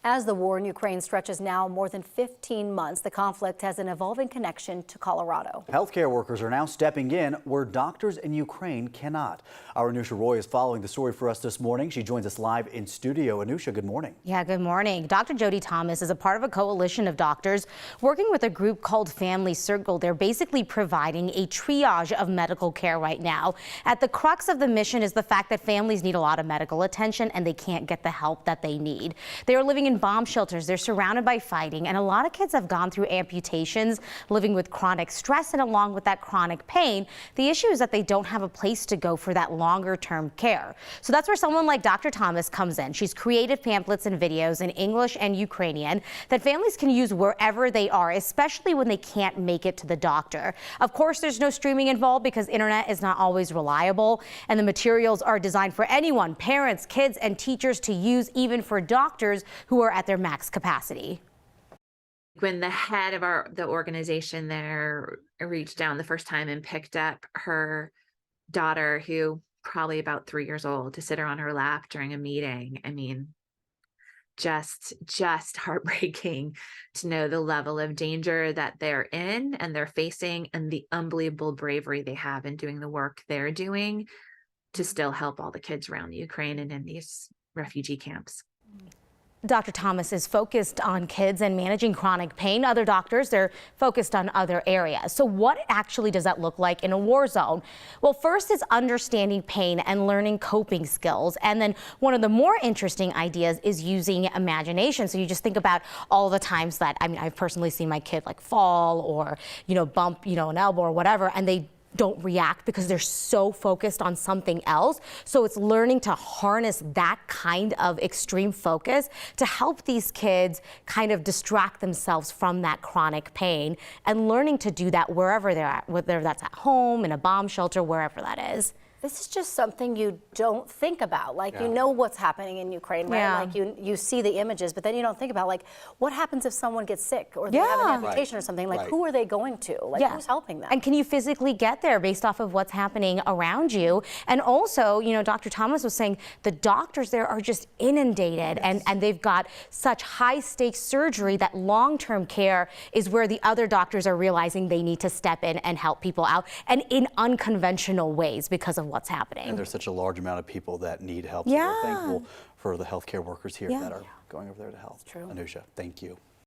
As the war in Ukraine stretches now more than 15 months, the conflict has an evolving connection to Colorado. Healthcare workers are now stepping in where doctors in Ukraine cannot. Our Anusha Roy is following the story for us this morning. She joins us live in studio. Anusha, good morning. Yeah, good morning. Dr. Jody Thomas is a part of a coalition of doctors working with a group called Family Circle. They're basically providing a triage of medical care right now. At the crux of the mission is the fact that families need a lot of medical attention and they can't get the help that they need. They are living in bomb shelters. They're surrounded by fighting, and a lot of kids have gone through amputations, living with chronic stress, and along with that chronic pain, the issue is that they don't have a place to go for that longer term care. So that's where someone like Dr. Thomas comes in. She's created pamphlets and videos in English and Ukrainian that families can use wherever they are, especially when they can't make it to the doctor. Of course, there's no streaming involved because internet is not always reliable, and the materials are designed for anyone, parents, kids, and teachers to use, even for doctors who are at their max capacity. When the head of the organization there reached down the first time and picked up her daughter, who probably about 3 years old, to sit her on her lap during a meeting, I mean, just heartbreaking to know the level of danger that they're in and they're facing, and the unbelievable bravery they have in doing the work they're doing to still help all the kids around the Ukraine and in these refugee camps. Dr. Thomas is focused on kids and managing chronic pain. Other doctors, they're focused on other areas. So what actually does that look like in a war zone? Well, first is understanding pain and learning coping skills. And then one of the more interesting ideas is using imagination. So you just think about all the times that, I mean, I've personally seen my kid like fall or, bump, an elbow or whatever, and they don't react because they're so focused on something else. So it's learning to harness that kind of extreme focus to help these kids kind of distract themselves from that chronic pain, and learning to do that wherever they're at, whether that's at home, in a bomb shelter, wherever that is. This is just something you don't think about. You know what's happening in Ukraine, right? Yeah. Like you see the images, but then you don't think about what happens if someone gets sick or they have an amputation or something. Who are they going to? Who's helping them? And can you physically get there based off of what's happening around you? And also, Dr. Thomas was saying the doctors there are just inundated, and they've got such high stakes surgery that long-term care is where the other doctors are realizing they need to step in and help people out, and in unconventional ways because of what's happening. And there's such a large amount of people that need help. Yeah. So we're thankful for the healthcare workers here that are going over there to help. It's true. Anusha, thank you.